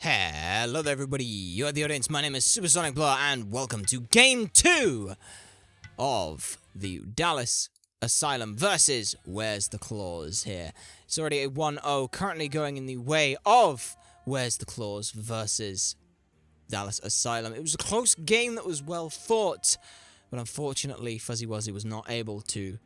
Hello there everybody, you're the audience, my name is Supersonic Blur and welcome to Game 2 of the Dallas Asylum versus Where's the Claws here. It's already a 1-0, currently going in the way of Where's the Claws versus Dallas Asylum. It was a close game that was well fought, but unfortunately Fuzzy Wuzzy was not able to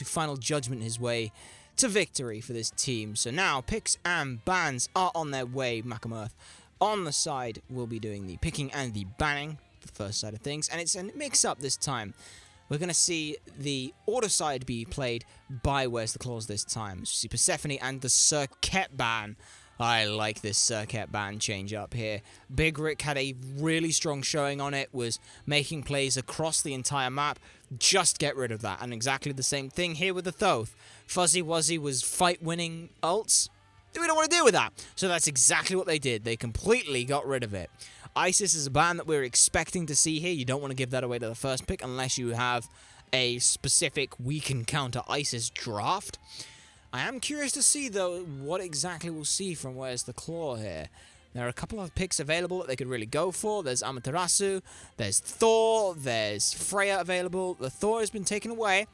final judgment his way to victory for this team. So now picks and bans are on their way. Macamurth on the side will be doing the picking and the banning, the first side of things, and it's a mix-up this time. We're going to see the order side be played by Where's the Claws this time. So you see Persephone and the Circuit ban. I like this Circuit ban change up here. Big Rick had a really strong showing on it, was making plays across the entire map. Just get rid of that. And exactly the same thing here with the Thoth. Fuzzy Wuzzy was fight-winning ults. We don't want to deal with that. So that's exactly what they did. They completely got rid of it. Isis is a ban that we're expecting to see here. You don't want to give that away to the first pick unless you have a specific we can counter Isis draft. I am curious to see, though, what exactly we'll see from Where's the Claw here. There are a couple of picks available that they could really go for. There's Amaterasu, there's Thor, there's Freya available. The Thor has been taken away.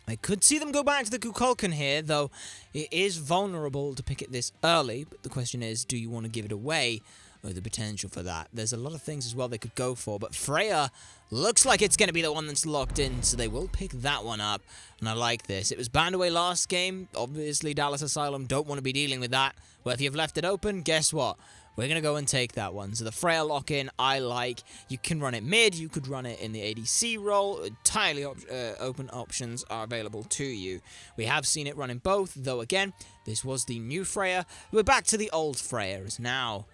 I could see them go back to the Kukulkan here, though it is vulnerable to pick it this early. But the question is, do you want to give it away? Or the potential for that. There's a lot of things as well they could go for, but Freya looks like it's going to be the one that's locked in, so they will pick that one up, and I like this. It was banned away last game. Obviously, Dallas Asylum don't want to be dealing with that. Well, if you've left it open, guess what? We're going to go and take that one. So the Freya lock-in, I like. You can run it mid, you could run it in the ADC role. Entirely open options are available to you. We have seen it run in both, though again, this was the new Freya. We're back to the old Freyas now.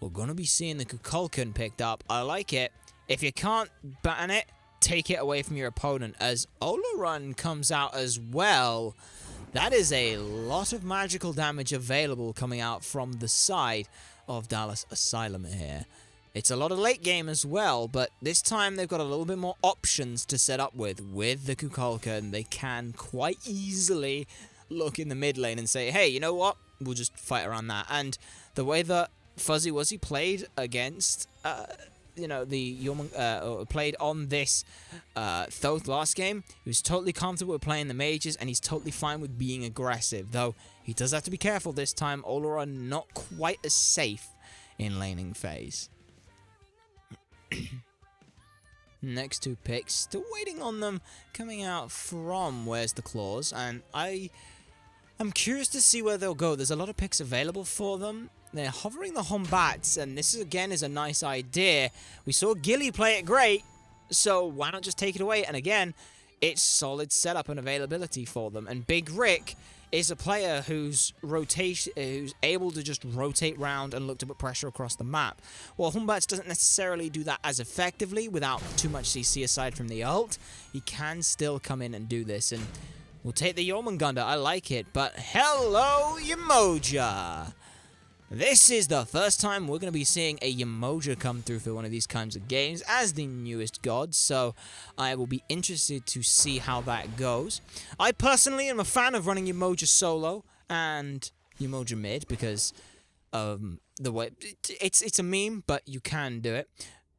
We're going to be seeing the Kukulkan picked up. I like it. If you can't ban it, take it away from your opponent. As Olorun comes out as well, that is a lot of magical damage available coming out from the side of Dallas Asylum here. It's a lot of late game as well, but this time they've got a little bit more options to set up with the Kukulkan. They can quite easily look in the mid lane and say, hey, you know what? We'll just fight around that. And the way that Fuzzy Wuzzy played against, played on this Thoth last game. He was totally comfortable with playing the mages, and he's totally fine with being aggressive. Though, he does have to be careful this time. Olorun not quite as safe in laning phase. Next two picks, still waiting on them coming out from Where's the Claws, and I'm curious to see where they'll go. There's a lot of picks available for them. They're hovering the Hombats, and this again is a nice idea. We saw Gilly play it great, so why not just take it away? And again, it's solid setup and availability for them. And Big Rick is a player who's able to just rotate round and look to put pressure across the map. While Hombats doesn't necessarily do that as effectively without too much CC aside from the ult, he can still come in and do this. And we'll take the Jormungandr. I like it, but hello, Yemoja! This is the first time we're going to be seeing a Yemoja come through for one of these kinds of games as the newest god, so I will be interested to see how that goes. I personally am a fan of running Yemoja solo and Yemoja mid because the way it's a meme, but you can do it.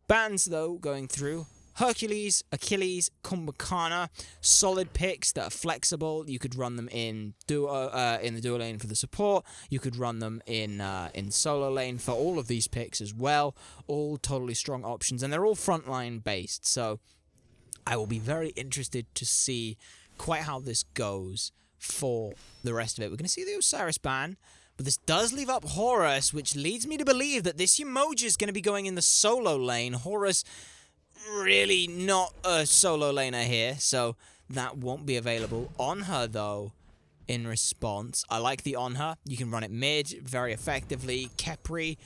Bans though going through. Hercules, Achilles, Kumbhakana, solid picks that are flexible. You could run them in the duo lane for the support. You could run them in solo lane for all of these picks as well. All totally strong options, and they're all frontline based. So I will be very interested to see quite how this goes for the rest of it. We're going to see the Osiris ban, but this does leave up Horus, which leads me to believe that this Yemoja is going to be going in the solo lane. Horus really not a solo laner here, so that won't be available. On her, though, in response, I like the on her. You can run it mid very effectively. Kepri,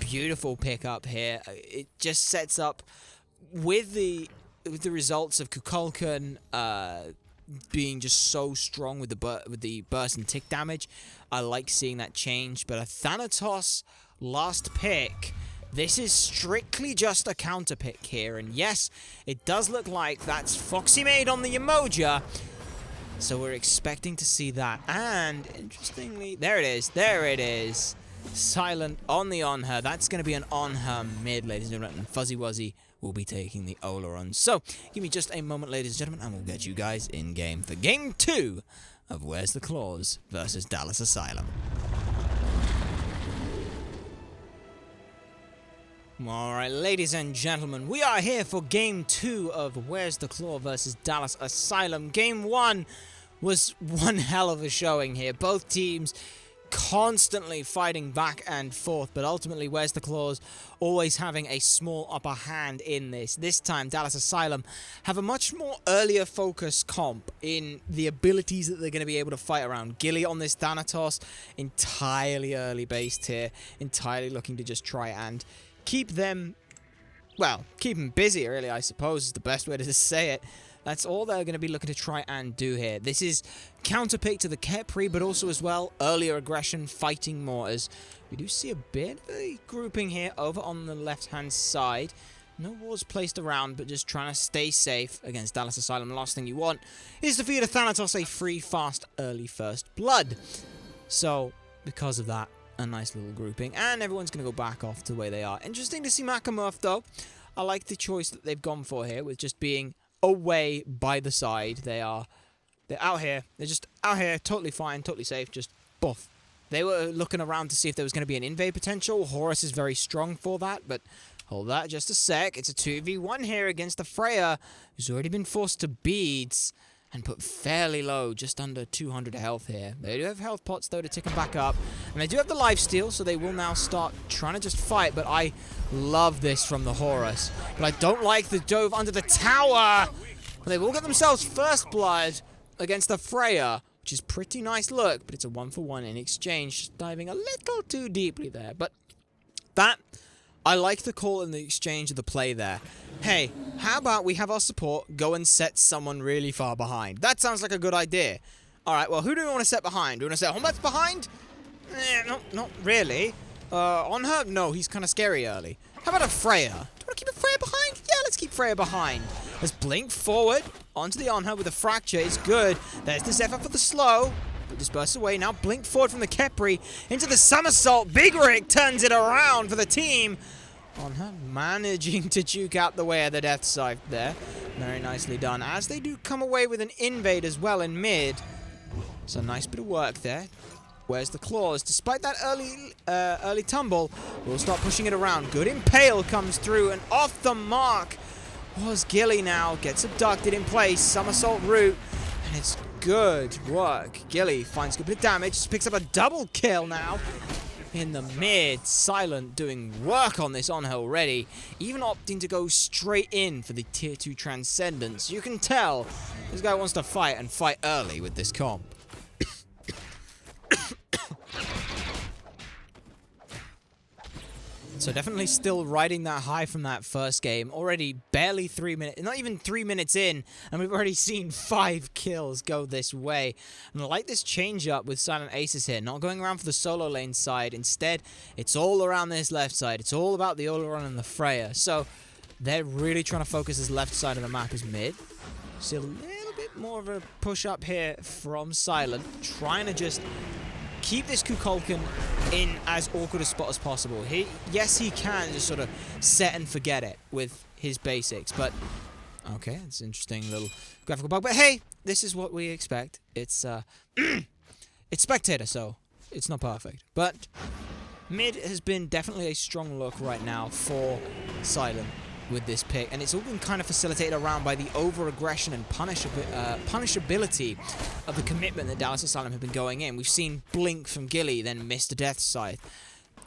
beautiful pickup here. It just sets up with the results of Kukulkan being just so strong with the burst and tick damage. I like seeing that change, but a Thanatos last pick. This is strictly just a counter pick here, and yes, it does look like that's Foxy made on the Yemoja, so we're expecting to see that, and interestingly, there it is, Silent on the on her. That's going to be an on her mid, ladies and gentlemen. And Fuzzy Wuzzy will be taking the Oleron. So, give me just a moment, ladies and gentlemen, and we'll get you guys in game for game 2 of Where's the Claws versus Dallas Asylum. Alright, ladies and gentlemen, we are here for game 2 of Where's the Claw versus Dallas Asylum. Game 1 was one hell of a showing here. Both teams constantly fighting back and forth, but ultimately Where's the Claws always having a small upper hand in this. This time Dallas Asylum have a much more earlier focus comp in the abilities that they're going to be able to fight around. Gilly on this Thanatos, entirely early based here, entirely looking to just try and keep them, well, keep them busy really, I suppose is the best way to say it. That's all they're going to be looking to try and do here. This is counterpick to the Kepri, but also as well, earlier aggression, fighting mortars. We do see a bit of a grouping here over on the left-hand side. No wards placed around, but just trying to stay safe against Dallas Asylum. The last thing you want is to feed a Thanatos a free, fast, early first blood. So, because of that, a nice little grouping, and everyone's going to go back off to the way they are. Interesting to see Macamurph, though. I like the choice that they've gone for here, with just being away by the side. They're out here. They're just out here, totally fine, totally safe, just buff. They were looking around to see if there was going to be an invade potential. Horus is very strong for that, but hold that just a sec. It's a 2v1 here against the Freya, who's already been forced to beads and put fairly low, just under 200 health here. They do have health pots, though, to tick them back up. And they do have the lifesteal, so they will now start trying to just fight. But I love this from the Horus. But I don't like the dove under the tower. But they will get themselves first blood against the Freya, which is pretty nice look. But it's a 1-for-1 in exchange, just diving a little too deeply there. But that, I like the call in the exchange of the play there. Hey, how about we have our support go and set someone really far behind? That sounds like a good idea. Alright, well, who do we want to set behind? Do we want to set Hombat's behind? No, not really. On her? No, he's kind of scary early. How about a Freya? Do you want to keep a Freya behind? Yeah, let's keep Freya behind. Let's blink forward onto the on her with a fracture. It's good. There's the Zephyr for the slow. But disperse away. Now blink forward from the Kepri into the somersault. Big Rick turns it around for the team. On her, managing to juke out the way of the death scythe there. Very nicely done. As they do come away with an invade as well in mid. It's a nice bit of work there. Where's the Claws? Despite that early tumble, we'll start pushing it around. Good Impale comes through, and off the mark was Gilly now. Gets abducted in place. Somersault route, and it's good work. Gilly finds a good bit of damage. Picks up a double kill now. In the mid, Silent doing work on this on her already, even opting to go straight in for the tier 2 Transcendence. You can tell this guy wants to fight and fight early with this comp. So definitely still riding that high from that first game. Already barely 3 minutes, not even 3 minutes in, and we've already seen 5 kills go this way. And I like this change up with Silent Aces here, not going around for the solo lane side. Instead, it's all around this left side. It's all about the Oleron and the Freya. So they're really trying to focus this left side of the map as mid. See a little bit more of a push up here from Silent, trying to just keep this Kukulkan in as awkward a spot as possible. Yes, he can just sort of set and forget it with his basics, but okay, it's an interesting little graphical bug. But hey, this is what we expect. It's it's spectator, so it's not perfect. But mid has been definitely a strong look right now for Silent with this pick, and it's all been kind of facilitated around by the over-aggression and punishability of the commitment that Dallas Asylum have been going in. We've seen Blink from Gilly, then miss the Death Scythe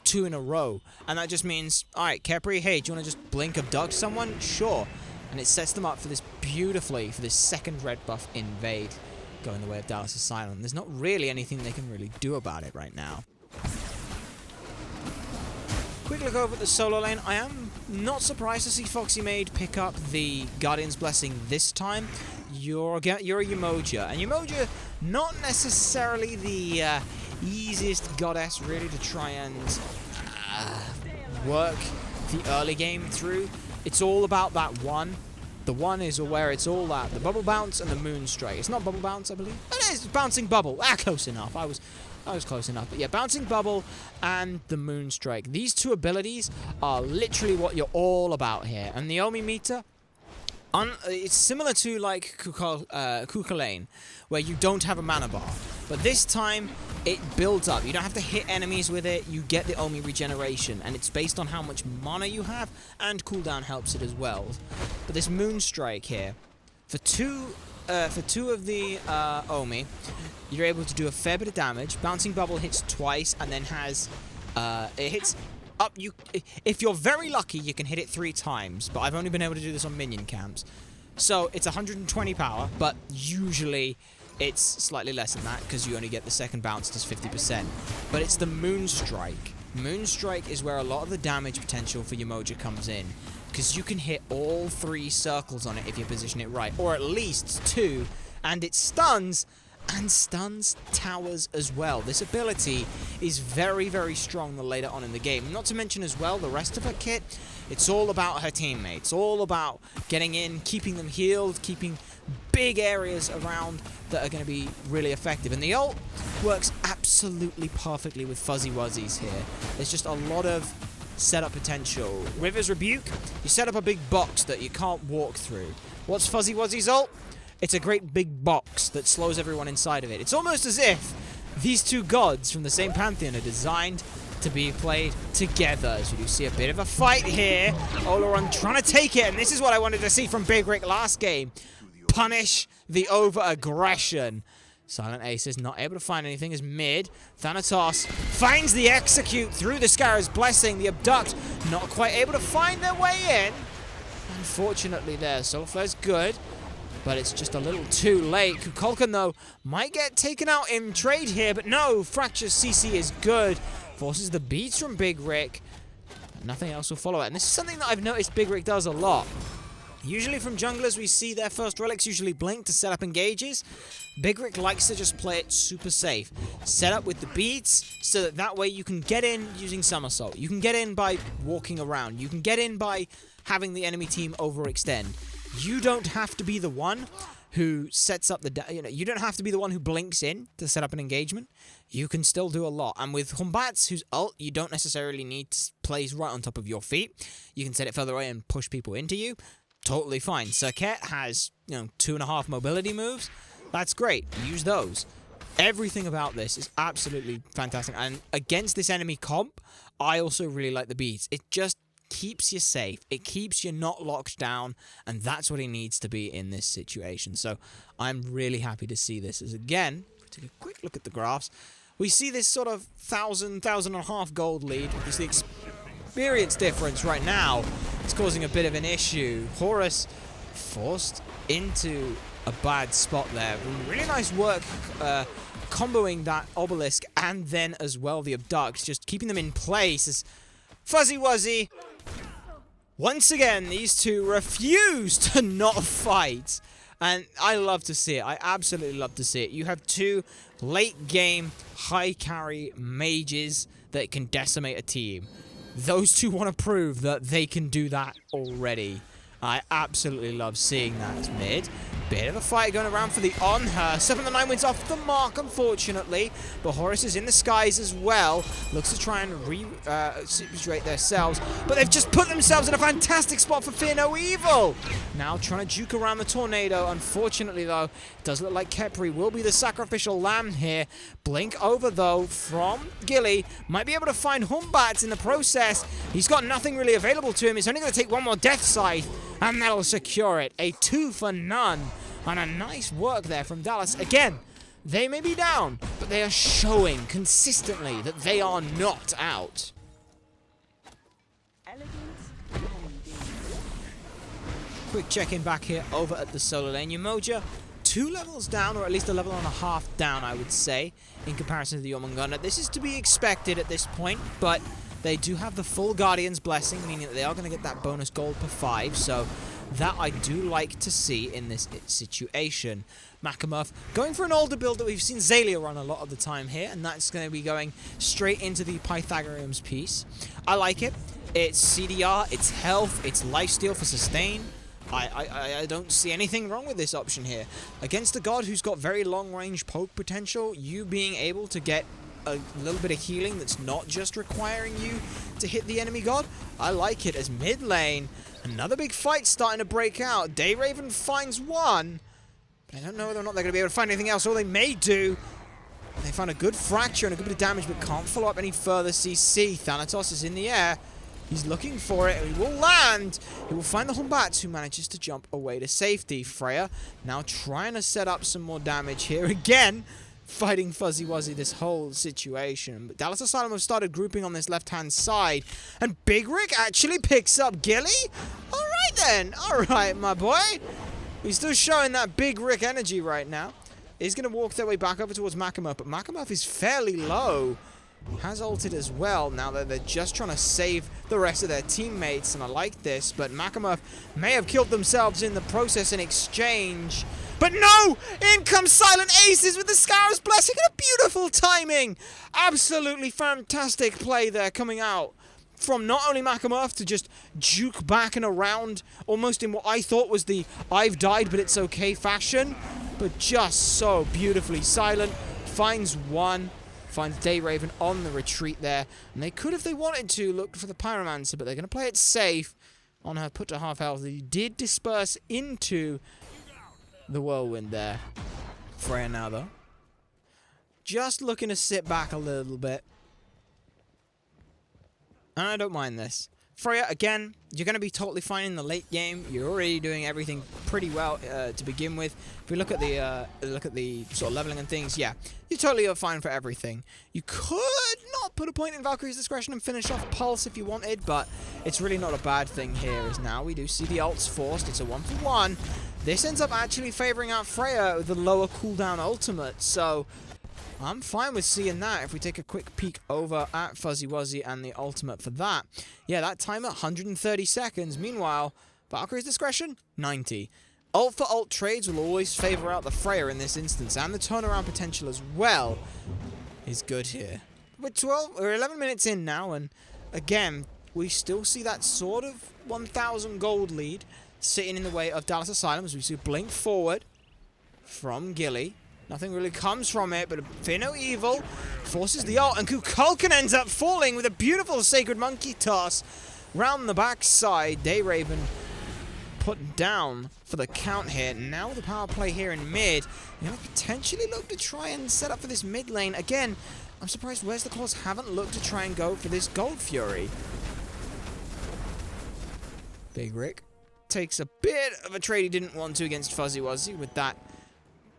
2 in a row, and that just means, alright, Kepri, hey, do you want to just Blink abduct someone? Sure. And it sets them up for this beautifully, for this second red buff invade going the way of Dallas Asylum. There's not really anything they can really do about it right now. Quick look over at the solo lane. I am not surprised to see Foxy Maid pick up the Guardian's Blessing this time. You're a Yemoja, and Yemoja not necessarily the easiest goddess really to try and work the early game through. It's all about that one. The one is where it's all at. The bubble bounce and the moon strike. It's not bubble bounce, I believe. It is bouncing bubble. Close enough. I was I was close enough. But yeah, Bouncing Bubble and the Moonstrike. These two abilities are literally what you're all about here. And the Omi meter, it's similar to like Kukulane, where you don't have a mana bar. But this time, it builds up. You don't have to hit enemies with it. You get the Omi regeneration. And it's based on how much mana you have. And cooldown helps it as well. But this Moonstrike here, for two of the Omi, you're able to do a fair bit of damage. Bouncing Bubble hits twice and then has... it hits up... If you're very lucky, you can hit it 3 times. But I've only been able to do this on minion camps. So it's 120 power, but usually it's slightly less than that because you only get the second bounce does 50%. But it's the Moonstrike. Moonstrike is where a lot of the damage potential for Umoja comes in. Because you can hit all 3 circles on it if you position it right. Or at least 2. And it stuns, and stuns towers as well. This ability is very, very strong later on in the game. Not to mention as well, the rest of her kit, it's all about her teammates. All about getting in, keeping them healed, keeping big areas around that are going to be really effective. And the ult works absolutely perfectly with Fuzzy Wuzzies here. There's just a lot of setup potential. River's Rebuke, you set up a big box that you can't walk through. What's Fuzzy Wuzzy's ult? It's a great big box that slows everyone inside of it. It's almost as if these two gods from the same pantheon are designed to be played together. So you see a bit of a fight here. Oleron trying to take it, and this is what I wanted to see from Big Rick last game. Punish the over-aggression. Silent Ace is not able to find anything as mid. Thanatos finds the execute through the Scarab's Blessing. The Abduct not quite able to find their way in. Unfortunately there, Soulflare's good, but it's just a little too late. Kukulkan, though, might get taken out in trade here, but no, Fracture's CC is good. Forces the beats from Big Rick. Nothing else will follow it. And this is something that I've noticed Big Rick does a lot. Usually from junglers, we see their first relics usually blink to set up engages. Big Rick likes to just play it super safe. Set up with the beats, so that way you can get in using Somersault. You can get in by walking around. You can get in by having the enemy team overextend. You don't have to be the one who sets up the... you don't have to be the one who blinks in to set up an engagement. You can still do a lot. And with Humbats, whose ult, you don't necessarily need to place right on top of your feet. You can set it further away and push people into you. Totally fine. Serket has, 2.5 mobility moves. That's great. Use those. Everything about this is absolutely fantastic. And against this enemy comp, I also really like the beats. It just keeps you safe. It keeps you not locked down. And that's what it needs to be in this situation. So I'm really happy to see this. As again, take a quick look at the graphs. We see this sort of 1,000 gold lead. Just the experience difference right now. It's causing a bit of an issue. Horus forced into a bad spot there. Really nice work comboing that Obelisk and then as well the Abduct, just keeping them in place as Fuzzy Wuzzy. Once again, these two refuse to not fight. And I love to see it. I absolutely love to see it. You have two late game high carry mages that can decimate a team. Those two want to prove that they can do that already. I absolutely love seeing that mid. Bit of a fight going around for the on her. 7 to 9 wins off the mark, unfortunately. But Horus is in the skies as well. Looks to try and situate themselves. But they've just put themselves in a fantastic spot for Fear No Evil. Now trying to juke around the tornado. Unfortunately, though, it does look like Khepri will be the sacrificial lamb here. Blink over, though, from Gilly. Might be able to find Humbats in the process. He's got nothing really available to him. It's only going to take one more Death Scythe. And that'll secure it. A 2 for none. And a nice work there from Dallas. Again, they may be down, but they are showing consistently that they are not out. Quick check-in back here over at the solo lane. Umoja, 2 levels down, or at least a level and a half down, I would say, in comparison to the Jormungandr. This is to be expected at this point, but they do have the full Guardian's Blessing, meaning that they are going to get that bonus gold per 5, so that I do like to see in this situation. Makamurth going for an older build that we've seen Zalia run a lot of the time here, and that's going to be going straight into the Pythagorean's piece. I like it. It's CDR, it's health, it's lifesteal for sustain. I don't see anything wrong with this option here. Against a god who's got very long-range poke potential, you being able to get a little bit of healing that's not just requiring you to hit the enemy god. I like it. As mid lane, another big fight starting to break out. Dayraven finds one, but I don't know whether or not they're going to be able to find anything else. All they may do, they find a good fracture and a good bit of damage, but can't follow up any further. CC, Thanatos is in the air. He's looking for it, and he will land. He will find the Humbats, who manages to jump away to safety. Freya now trying to set up some more damage here. Again, fighting Fuzzy Wuzzy this whole situation. But Dallas Asylum have started grouping on this left-hand side. And Big Rick actually picks up Gilly? Alright then. Alright, my boy. He's still showing that Big Rick energy right now. He's going to walk their way back over towards Makamurth, but Makamurth is fairly low. Has ulted as well, now that they're just trying to save the rest of their teammates, and I like this, but Makamurth may have killed themselves in the process in exchange. But no! In comes Silent Aces with the Scarab's Blessing, and a beautiful timing! Absolutely fantastic play there coming out from not only Makamurth to just juke back and around, almost in what I thought was the I've died but it's okay fashion, but just so beautifully. Silent finds one. Finds Dayraven on the retreat there. And they could, if they wanted to, look for the Pyromancer, but they're going to play it safe on her put to half health. He did disperse into the Whirlwind there. Freya now, though, just looking to sit back a little bit. And I don't mind this. Freya, again, you're going to be totally fine in the late game. You're already doing everything pretty well to begin with. If we look at the sort of leveling and things, yeah, you totally are fine for everything. You could not put a point in Valkyrie's Discretion and finish off Pulse if you wanted, but it's really not a bad thing here, as now we do see the ults forced. It's a 1-for-1. This ends up actually favoring out Freya with the lower cooldown ultimate, so I'm fine with seeing that. If we take a quick peek over at Fuzzy Wuzzy and the ultimate for that. Yeah, that time at 130 seconds. Meanwhile, Valkyrie's Discretion, 90. Ult for ult trades will always favor out the Freya in this instance, and the turnaround potential as well is good here. We're 11 minutes in now, and again, we still see that sort of 1,000 gold lead sitting in the way of Dallas Asylum as we see blink forward from Gilly. Nothing really comes from it, but Fear No Evil forces the ult, and Kukulkan ends up falling with a beautiful Sacred Monkey toss round the backside. Dayraven put down for the count here. Now with the power play here in mid, you're going to potentially look to try and set up for this mid lane. Again, I'm surprised Where's the Claws haven't looked to try and go for this Gold Fury. Big Rick takes a bit of a trade he didn't want to against Fuzzy Wuzzy with that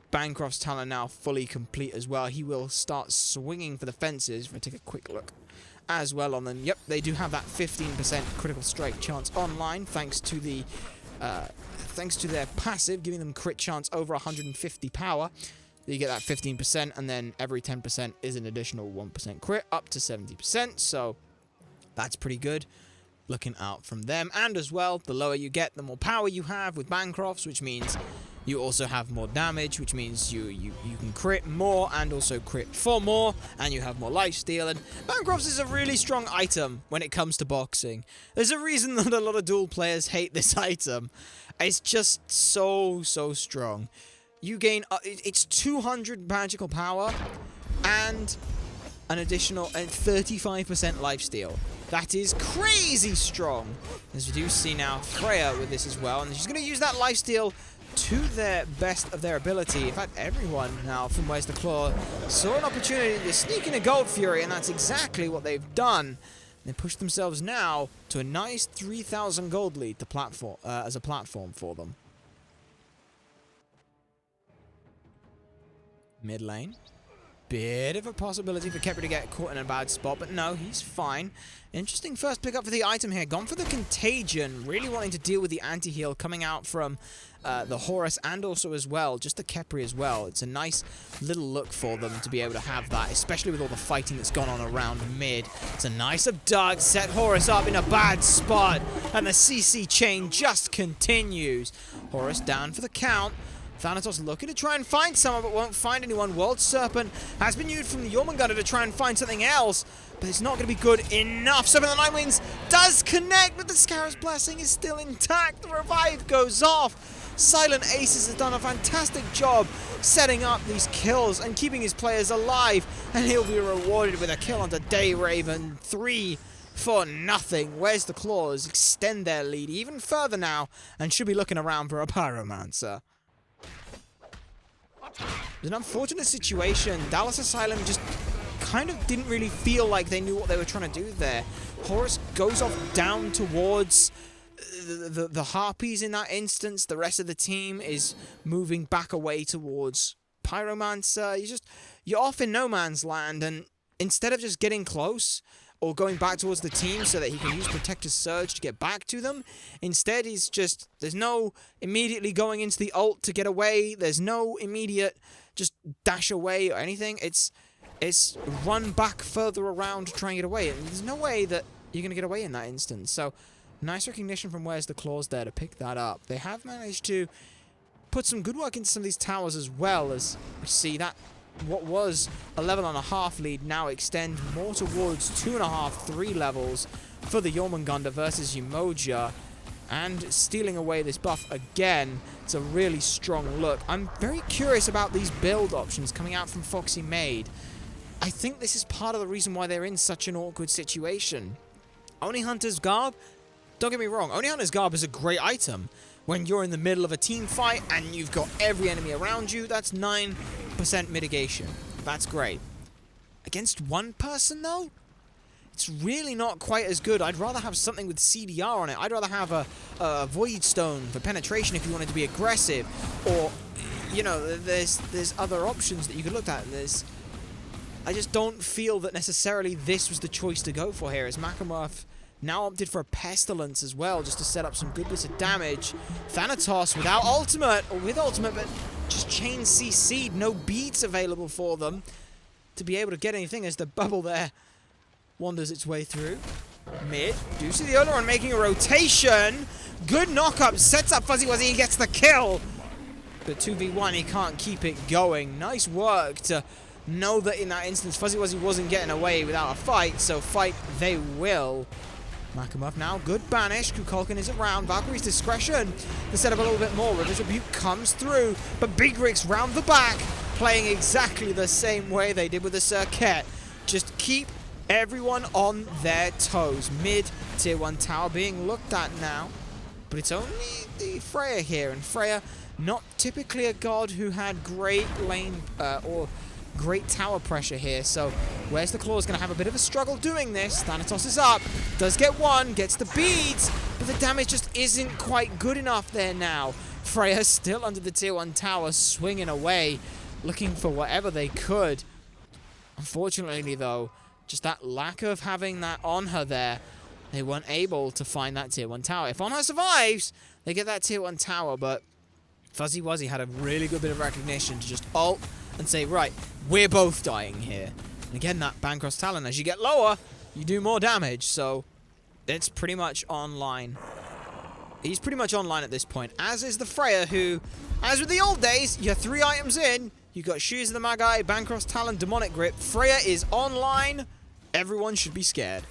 Bancroft's talent now fully complete as well. He will start swinging for the fences. If I take a quick look as well on them. Yep, they do have that 15% critical strike chance online thanks to their passive, giving them crit chance over 150 power. You get that 15%, and then every 10% is an additional 1% crit, up to 70%. So that's pretty good. Looking out from them. And as well, the lower you get, the more power you have with Bancrofts, which means you also have more damage, which means you can crit more and also crit for more, and you have more lifesteal. And Bancrofts is a really strong item when it comes to boxing. There's a reason that a lot of duel players hate this item. It's just so strong. You gain, it's 200 magical power and an additional 35% lifesteal. That is crazy strong. As we do see now Freya with this as well, and she's going to use that lifesteal to their best of their ability. In fact, everyone now from Where's the Claw saw an opportunity to sneak in a Gold Fury, and that's exactly what they've done. They push themselves now to a nice 3,000 gold lead to platform as a platform for them. Mid lane. Bit of a possibility for Kepri to get caught in a bad spot, but no, he's fine. Interesting first pick up for the item here. Gone for the Contagion, really wanting to deal with the anti-heal coming out from the Horus and also as well, just the Kepri as well. It's a nice little look for them to be able to have that, especially with all the fighting that's gone on around mid. It's a nice abduct, set Horus up in a bad spot, and the CC chain just continues. Horus down for the count. Thanatos looking to try and find someone, but won't find anyone. World Serpent has been used from the Jormungandr to try and find something else, but it's not going to be good enough. Serpent of the Nine Winds does connect, but the Scarab's Blessing is still intact. The revive goes off. Silent Aces has done a fantastic job setting up these kills and keeping his players alive, and he'll be rewarded with a kill onto Dayraven. 3-0. Where's the Claws? Extend their lead even further now and should be looking around for a Pyromancer. It's an unfortunate situation. Dallas Asylum just kind of didn't really feel like they knew what they were trying to do there. Horus goes off down towards the Harpies in that instance. The rest of the team is moving back away towards Pyromancer. You're off in no man's land, and instead of just getting close or going back towards the team so that he can use Protector's Surge to get back to them, instead there's no immediately going into the ult to get away. There's no immediate just dash away or anything. It's run back further around to try and get away. And there's no way that you're going to get away in that instance. So, nice recognition from Where's the Claws there to pick that up. They have managed to put some good work into some of these towers as well, as you see that what was a level and a half lead now extend more towards 2.5, 3 levels for the Jormungandr versus Umoja. And stealing away this buff again. It's a really strong look. I'm very curious about these build options coming out from Foxy Maid. I think this is part of the reason why they're in such an awkward situation. Oni Hunter's Garb, don't get me wrong, Oni Hunter's Garb is a great item. When you're in the middle of a team fight and you've got every enemy around you, that's 9% mitigation. That's great. Against one person, though, it's really not quite as good. I'd rather have something with CDR on it. I'd rather have a Void Stone for penetration if you wanted to be aggressive. Or, you know, there's other options that you could look at. I just don't feel that necessarily this was the choice to go for here, as Makamurth now opted for a Pestilence as well, just to set up some good bits of damage. Thanatos without ultimate, or with ultimate, but just chain CC'd. No beads available for them to be able to get anything as the bubble there wanders its way through. Mid, do see the other one making a rotation. Good knock-up, sets up Fuzzy Wuzzy, he gets the kill. But 2v1, he can't keep it going. Nice work to know that in that instance Fuzzy Wuzzy wasn't getting away without a fight, so fight they will. Makamurth now, good banish. Kukulkan is around. Valkyrie's discretion to set up a little bit more. River's Rebuke comes through, but Big Rick's round the back, playing exactly the same way they did with the Circuit. Just keep everyone on their toes. Mid tier 1 tower being looked at now, but it's only the Freya here, and Freya, not typically a god who had great lane or great tower pressure here, so Where's the Claws going to have a bit of a struggle doing this. Thanatos is up, does get one, gets the beads, but the damage just isn't quite good enough there now. Freya still under the tier 1 tower, swinging away, looking for whatever they could. Unfortunately, though, just that lack of having that on her there, they weren't able to find that tier 1 tower. If on her survives, they get that tier 1 tower, but Fuzzy Wuzzy had a really good bit of recognition to just ult and say, right, we're both dying here. And again, that Bancross Talon, as you get lower, you do more damage, so it's pretty much online. He's pretty much online at this point, as is the Freya, who, as with the old days, you're 3 items in, you got Shoes of the Magi, Bancross Talon, Demonic Grip. Freya is online. Everyone should be scared.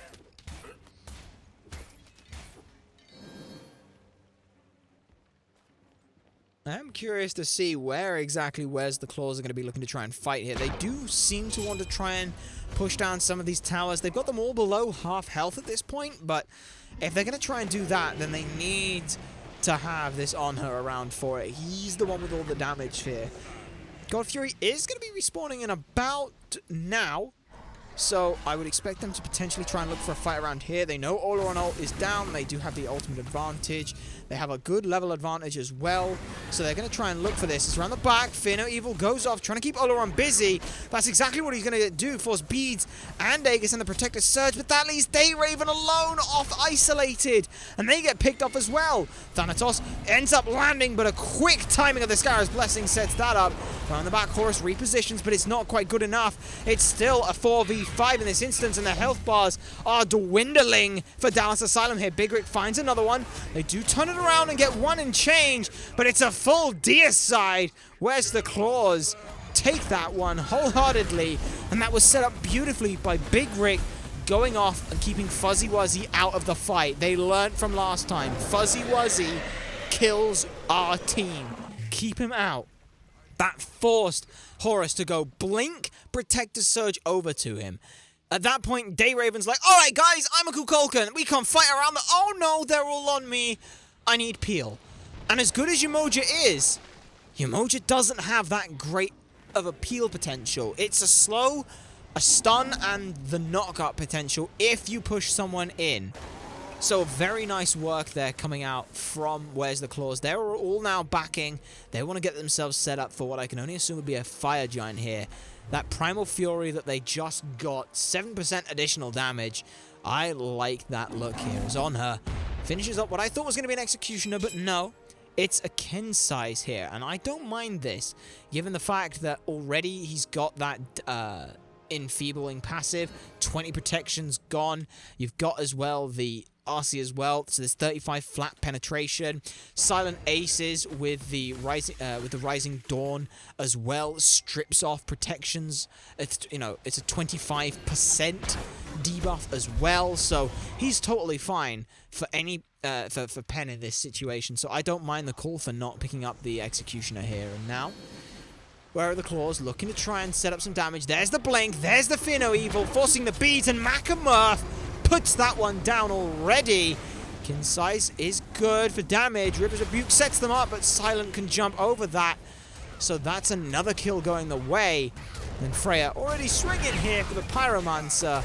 I'm curious to see where exactly Where's the Claws are going to be looking to try and fight here. They do seem to want to try and push down some of these towers. They've got them all below half health at this point, but if they're going to try and do that, then they need to have this on her around for it. He's the one with all the damage here. God Fury is going to be respawning in about now, so I would expect them to potentially try and look for a fight around here. They know Oloron ult is down. They do have the ultimate advantage. They have a good level advantage as well, so they're going to try and look for this. It's around the back. Fear No Evil goes off, trying to keep Oloron busy. That's exactly what he's going to do. Force Beads and Aegis and the Protector Surge, but that leaves Dayraven alone, off isolated, and they get picked off as well. Thanatos ends up landing, but a quick timing of the Scarab's Blessing sets that up. Around the back, Horus repositions, but it's not quite good enough. It's still a 4v5 in this instance, and the health bars are dwindling for Dallas Asylum here. Big Rick finds another one. They do turn it around and get one and change, but it's a full deicide. Where's the Claws? Take that one wholeheartedly, and that was set up beautifully by Big Rick going off and keeping Fuzzy Wuzzy out of the fight. They learned from last time. Fuzzy Wuzzy kills our team. Keep him out. That forced Horus to go blink, Protector Surge over to him. At that point, Dayraven's like, alright guys, I'm a Kukulkan. We can't fight around the... Oh no, they're all on me. I need Peel. And as good as Umoja is, Umoja doesn't have that great of a Peel potential. It's a slow, a stun, and the knockout potential if you push someone in. So very nice work there coming out from Where's the Claws. They're all now backing. They want to get themselves set up for what I can only assume would be a Fire Giant here. That Primal Fury that they just got, 7% additional damage. I like that look here. It's on her. Finishes up what I thought was going to be an Executioner, but no. It's a Ken size here, and I don't mind this, given the fact that already he's got that enfeebling passive, 20 protections gone. You've got as well the RC as well, so there's 35 flat penetration. Silent Aces with the rising dawn as well strips off protections. It's, you know, it's a 25% debuff as well, so he's totally fine for any for Pen in this situation. So I don't mind the call for not picking up the Executioner here. And now, Where are the Claws? Looking to try and set up some damage. There's the blink. There's the Fear No Evil, forcing the beat, and Makamurth puts that one down already. Kinsize is good for damage. River's Rebuke sets them up, but Silent can jump over that. So that's another kill going the way. And Freya already swinging here for the Pyromancer.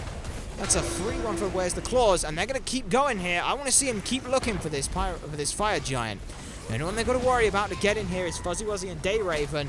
That's a 3-1 for Where's the Claws, and they're going to keep going here. I want to see him keep looking for this Fire Giant. The only one they've got to worry about to get in here is Fuzzy Wuzzy and Dayraven.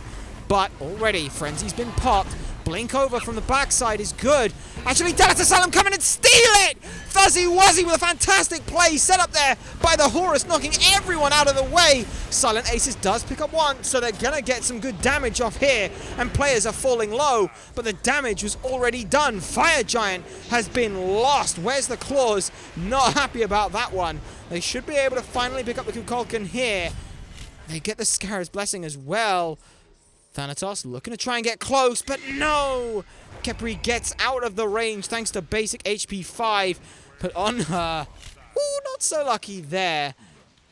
But already, Frenzy's been popped. Blink over from the backside is good. Actually, Dallas Asylum coming and steal it! Fuzzy Wuzzy with a fantastic play set up there by the Horus, knocking everyone out of the way. Silent Aces does pick up one, so they're going to get some good damage off here. And players are falling low, but the damage was already done. Fire Giant has been lost. Where's the Claws? Not happy about that one. They should be able to finally pick up the Kukulkan here. They get the Scarab's Blessing as well. Thanatos looking to try and get close, but no! Khepri gets out of the range thanks to basic HP 5. But on her, ooh, not so lucky there.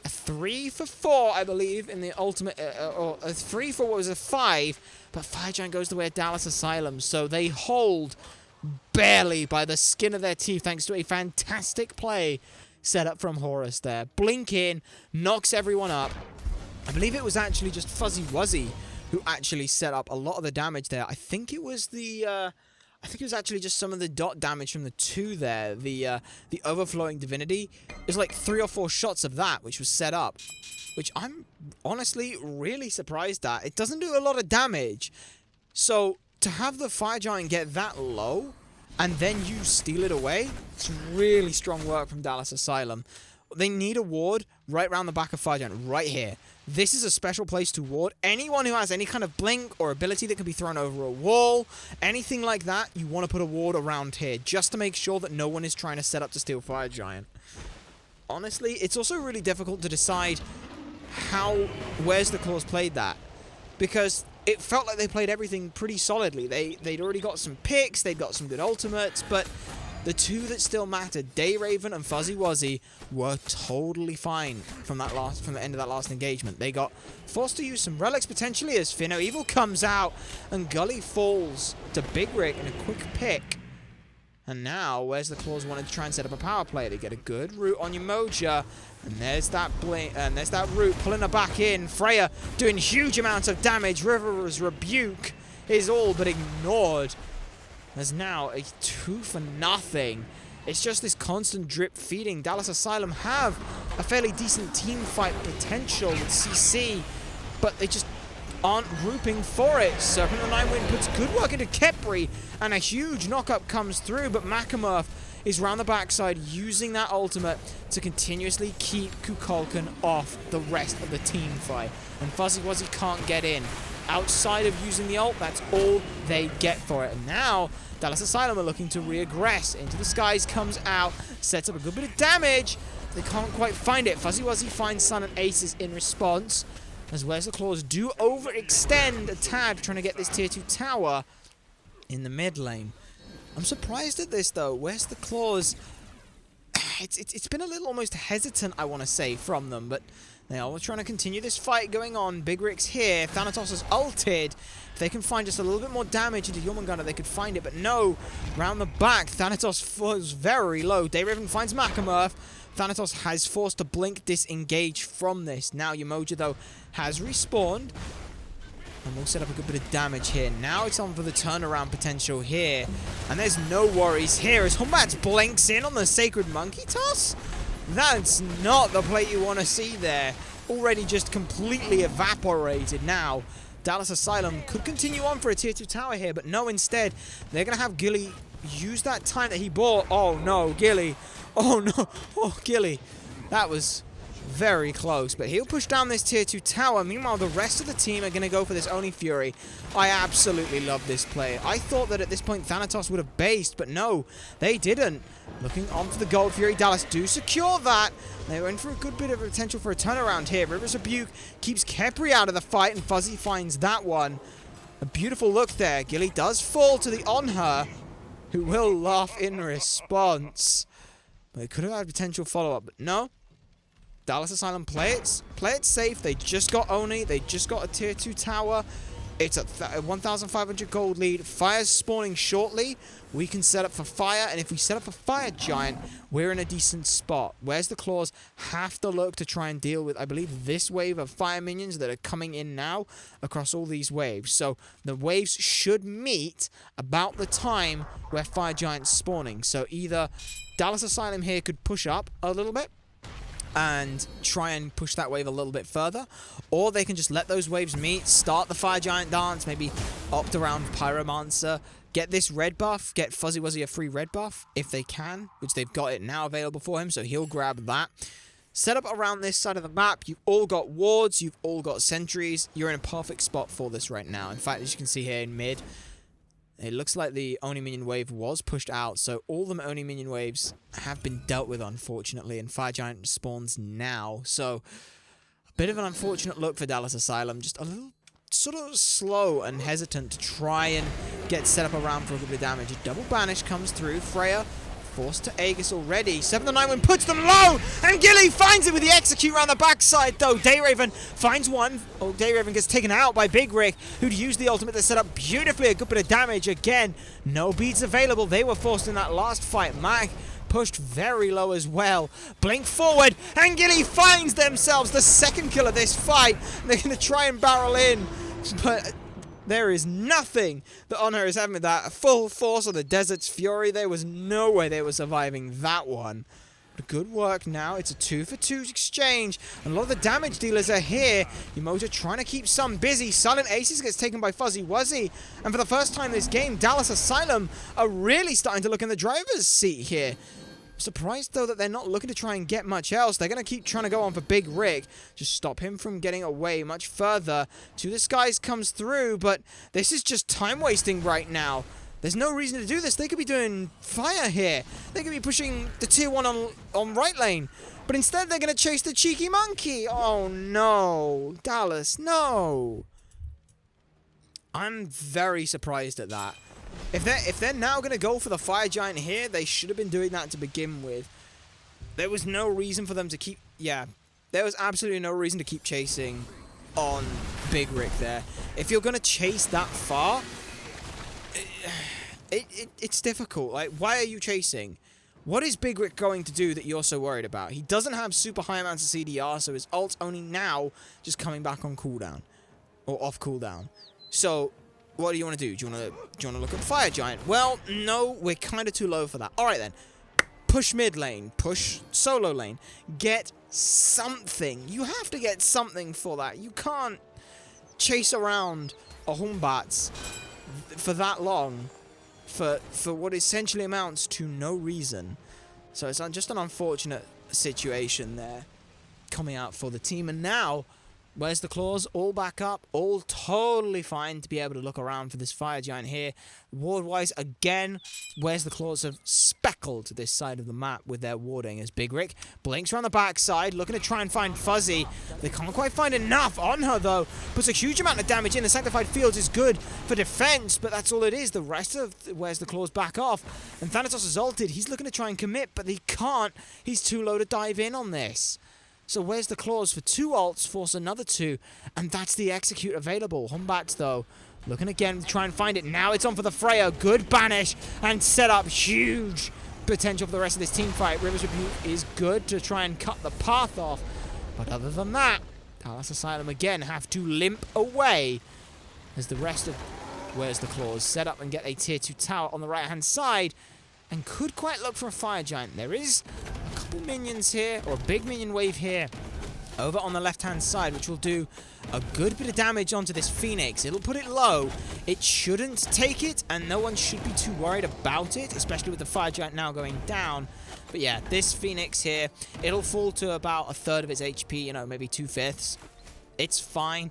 A 3 for 4, I believe, in the ultimate, or a 3 for what was a 5. But Fire Giant goes the way of Dallas Asylum, so they hold barely by the skin of their teeth thanks to a fantastic play set up from Horus there. Blink in, knocks everyone up. I believe it was actually just Fuzzy Wuzzy who actually set up a lot of the damage there. I think it was the, I think it was actually just some of the dot damage from the 2 there. The Overflowing Divinity. There's like 3 or 4 shots of that, which was set up. Which I'm honestly really surprised at. It doesn't do a lot of damage. So, to have the Fire Giant get that low, and then you steal it away, it's really strong work from Dallas Asylum. They need a ward right around the back of Fire Giant, right here. This is a special place to ward. Anyone who has any kind of blink or ability that can be thrown over a wall, anything like that, you want to put a ward around here, just to make sure that no one is trying to set up to steal Fire Giant. Honestly, it's also really difficult to decide how Where's the Claws played that. Because it felt like they played everything pretty solidly. They'd already got some picks, they'd got some good ultimates, but the 2 that still mattered, Dayraven and Fuzzy Wuzzy, were totally fine from the end of that last engagement. They got forced to use some relics potentially as Fear No Evil comes out and Gully falls to Big Rick in a quick pick. And now, Where's the Claws wanted to try and set up a power play. They get a good root on Umoja. And there's that blink, and there's that root pulling her back in. Freya doing huge amounts of damage. River's Rebuke is all but ignored. There's now a 2 for nothing. It's just this constant drip feeding. Dallas Asylum have a fairly decent team fight potential with CC, but they just aren't grouping for it. Serpent of the Nine Wind puts good work into Khepri, and a huge knockup comes through, but Makamurth is round the backside using that ultimate to continuously keep Kukulkan off the rest of the team fight. And Fuzzy Wuzzy can't get in. Outside of using the ult, that's all they get for it. And now, Dallas Asylum are looking to reaggress. Into the Skies comes out, sets up a good bit of damage. They can't quite find it. Fuzzy Wuzzy finds Silent Aces in response. As Where's the Claws do overextend a tad, trying to get this tier 2 tower in the mid lane. I'm surprised at this though. Where's the Claws? it's been a little almost hesitant, I want to say, from them, but they are trying to continue this fight going on. Big Rick's here. Thanatos has ulted. If they can find just a little bit more damage into Jormungandr, they could find it, but no. Round the back, Thanatos falls very low. Dayraven finds Makamurth. Thanatos has forced to blink disengage from this. Now Umoja, though, has respawned. And we'll set up a good bit of damage here. Now it's on for the turnaround potential here. And there's no worries here as Humbats blinks in on the Sacred Monkey Toss. That's not the play you want to see there. Already just completely evaporated now. Dallas Asylum could continue on for a tier 2 tower here, but no, instead, they're going to have Gilly use that time that he bought. Oh no, Gilly. Oh no. Oh, Gilly. That was very close, but he'll push down this tier 2 tower. Meanwhile, the rest of the team are going to go for this Oni Fury. I absolutely love this play. I thought that at this point Thanatos would have based, but no, they didn't. Looking on for the Gold Fury. Dallas do secure that. They're in for a good bit of potential for a turnaround here. River's Rebuke keeps Khepri out of the fight, and Fuzzy finds that one. A beautiful look there. Gilly does fall to the on her, who will laugh in response. But it could have had potential follow-up, but no. Dallas Asylum play it safe. They just got Oni. They just got a tier 2 tower. It's a 1,500 gold lead. Fire's spawning shortly. We can set up for Fire, and if we set up for Fire Giant, we're in a decent spot. Where's the Claws have to look to try and deal with, I believe, this wave of Fire minions that are coming in now across all these waves. So the waves should meet about the time where Fire Giant's spawning. So either Dallas Asylum here could push up a little bit and try and push that wave a little bit further, or they can just let those waves meet, start the Fire Giant dance, maybe opt around Pyromancer, get this red buff, get Fuzzy Wuzzy a free red buff if they can, which they've got it now available for him, so he'll grab that. Set up around this side of the map. You've all got wards, you've all got sentries. You're in a perfect spot for this right now. In fact, as you can see here in mid, it looks like the Oni minion wave was pushed out, so all the Oni minion waves have been dealt with, unfortunately, and Fire Giant spawns now. So, a bit of an unfortunate look for Dallas Asylum, just a little sort of slow and hesitant to try and get set up around for a good bit of damage. A double banish comes through. Freya forced to Aegis already. 7 to 9 win puts them low, and Gilly finds it with the execute around the backside, though. Dayraven finds one. Oh, Dayraven gets taken out by Big Rick, who'd used the ultimate to set up beautifully a good bit of damage. Again, no beads available. They were forced in that last fight. Mag pushed very low as well. Blink forward, and Gilly finds themselves the second kill of this fight. They're going to try and barrel in, but there is nothing that Honor is having with that. Full force of the Desert's Fury. There was no way they were surviving that one. But good work now. It's a 2-for-2 exchange. And a lot of the damage dealers are here. Umoja trying to keep some busy. Silent Aces gets taken by Fuzzy Wuzzy. And for the first time this game, Dallas Asylum are really starting to look in the driver's seat here. Surprised, though, that they're not looking to try and get much else. They're going to keep trying to go on for Big Rick. Just stop him from getting away much further. To the Skies comes through, but this is just time wasting right now. There's no reason to do this. They could be doing Fire here. They could be pushing the tier 1 on right lane. But instead, they're going to chase the cheeky monkey. Oh, no. Dallas, no. I'm very surprised at that. If they're now going to go for the Fire Giant here, they should have been doing that to begin with. There was no reason for them to keep... Yeah, there was absolutely no reason to keep chasing on Big Rick there. If you're going to chase that far, it's difficult. Like, why are you chasing? What is Big Rick going to do that you're so worried about? He doesn't have super high amounts of CDR, so his ult's only now just coming back on cooldown. Or off cooldown. So... what do you want to do? Do you want to look at Fire Giant? Well, no, we're kind of too low for that. All right, then. Push mid lane. Push solo lane. Get something. You have to get something for that. You can't chase around a Humbats for that long for what essentially amounts to no reason. So it's just an unfortunate situation there coming out for the team. And now Where's the claws? All back up. All totally fine to be able to look around for this fire giant here. Ward-wise, again, where's the claws have speckled this side of the map with their warding as Big Rick blinks around the backside, looking to try and find Fuzzy. They can't quite find enough on her, though. Puts a huge amount of damage in. The Sanctified Fields is good for defense, but that's all it is. The rest of where's the claws back off. And Thanatos is ulted. He's looking to try and commit, but he can't. He's too low to dive in on this. So where's the claws for 2 ults, force another 2, and that's the execute available. Humbats, though, looking again to try and find it. Now it's on for the Freya. Good banish and set up. Huge potential for the rest of this team fight. River's Rebuke is good to try and cut the path off. But other than that, Dallas Asylum again have to limp away as the rest of where's the claws set up and get a tier 2 tower on the right-hand side. And could quite look for a fire giant. There is a couple minions here, or a big minion wave here, over on the left-hand side, which will do a good bit of damage onto this Phoenix. It'll put it low. It shouldn't take it, and no one should be too worried about it, especially with the fire giant now going down. But yeah, this Phoenix here, it'll fall to about 1/3 of its HP, you know, maybe 2/5. It's fine.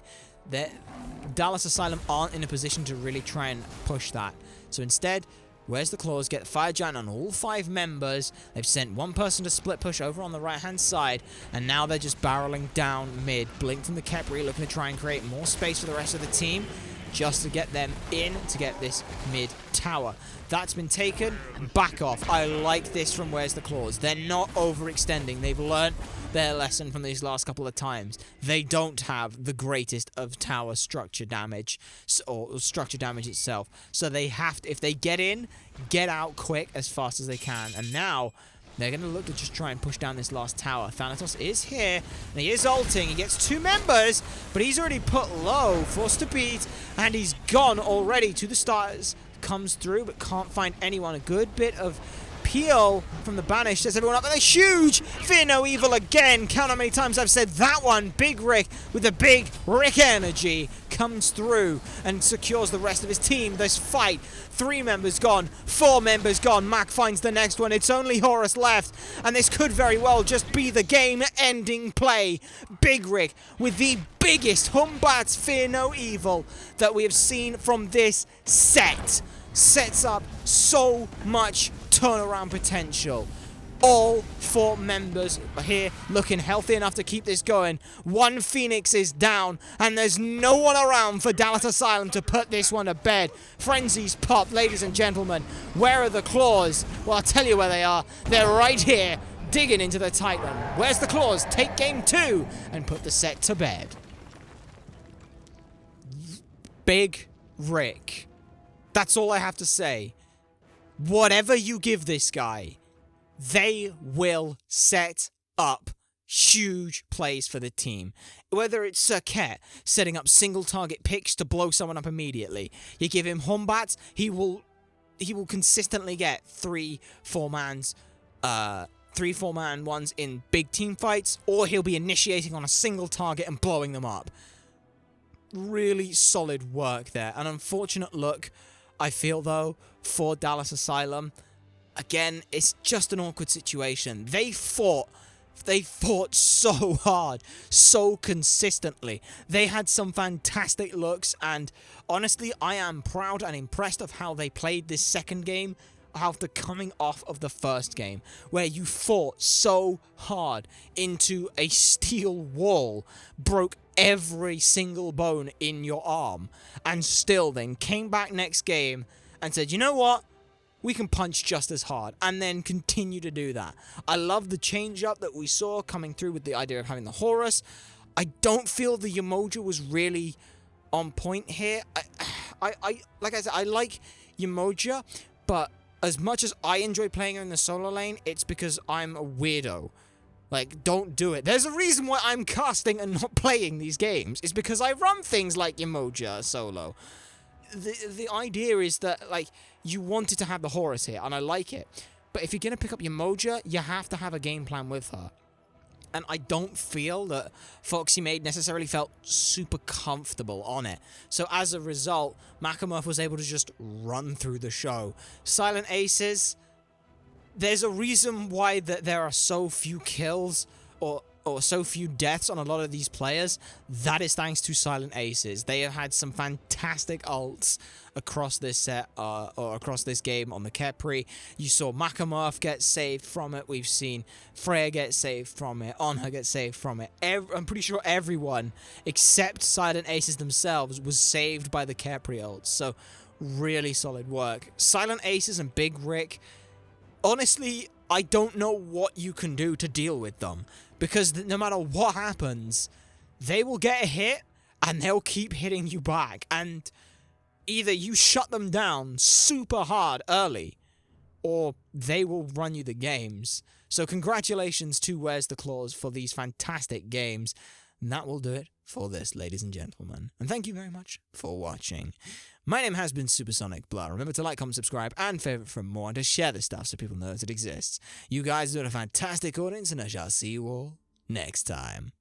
Dallas Asylum aren't in a position to really try and push that. So instead, where's the claws? Get the fire giant on all 5 members. They've sent one person to split push over on the right-hand side, and now they're just barreling down mid. Blink from the Khepri, looking to try and create more space for the rest of the team, just to get them in to get this mid tower. That's been taken. Back off. I like this from where's the claws. They're not overextending. They've learnt their lesson from these last couple of times. They don't have the greatest of tower structure damage, or structure damage itself. So they have to, if they get in, get out quick as fast as they can. And now they're going to look to just try and push down this last tower. Thanatos is here, and he is ulting. He gets 2 members, but he's already put low, forced to beat, and he's gone already to the stars. Comes through, but can't find anyone. A good bit of peel from the banish sets everyone up, and a huge Fear No Evil again. Count how many times I've said that one. Big Rick with the big Rick energy comes through and secures the rest of his team. This fight, 3 members gone, 4 members gone. Mac finds the next one. It's only Horus left, and this could very well just be the game-ending play. Big Rick with the biggest Humbats Fear No Evil that we have seen from this set. Sets up so much turnaround potential. All 4 members are here looking healthy enough to keep this going. 1 Phoenix is down, and there's no one around for Dallas Asylum to put this one to bed. Frenzies pop, ladies and gentlemen. Where are the claws? Well, I'll tell you where they are. They're right here, digging into the Titan. Where's the claws? Take game 2 and put the set to bed. Big Rick. That's all I have to say. Whatever you give this guy, they will set up huge plays for the team. Whether it's Serket setting up single target picks to blow someone up immediately. You give him Humbats, he will consistently get 3-4 man ones in big team fights, or he'll be initiating on a single target and blowing them up. Really solid work there. An unfortunate look, I feel, though, for Dallas Asylum. Again, it's just an awkward situation. They fought so hard, so consistently. They had some fantastic looks, and honestly, I am proud and impressed of how they played this second game after coming off of the first game, where you fought so hard into a steel wall, broke every single bone in your arm, and still then came back next game and said, you know what? We can punch just as hard, and then continue to do that. I love the change-up that we saw coming through with the idea of having the Horus. I don't feel the Umoja was really on point here. Like I said, I like Umoja, but as much as I enjoy playing her in the solo lane, it's because I'm a weirdo. Like, don't do it. There's a reason why I'm casting and not playing these games. It's because I run things like Umoja solo. The idea is that, like, you wanted to have the Horus here, and I like it. But if you're going to pick up Umoja, you have to have a game plan with her. And I don't feel that Foxy Maid necessarily felt super comfortable on it. So as a result, Makamurth was able to just run through the show. Silent Aces, there's a reason why there are so few kills, or or so few deaths on a lot of these players, that is thanks to Silent Aces. They have had some fantastic ults across this set, or across this game on the Khepri. You saw Makamurf get saved from it. We've seen Freya get saved from it. Onha get saved from it. I'm pretty sure everyone, except Silent Aces themselves, was saved by the Khepri ults. So, really solid work. Silent Aces and Big Rick, honestly, I don't know what you can do to deal with them. Because no matter what happens, they will get a hit, and they'll keep hitting you back. And either you shut them down super hard early, or they will run you the games. So congratulations to Where's the Claws for these fantastic games. And that will do it for this, ladies and gentlemen. And thank you very much for watching. My name has been Supersonic Blur. Remember to like, comment, subscribe, and favorite for more, and to share this stuff so people know that it exists. You guys are a fantastic audience, and I shall see you all next time.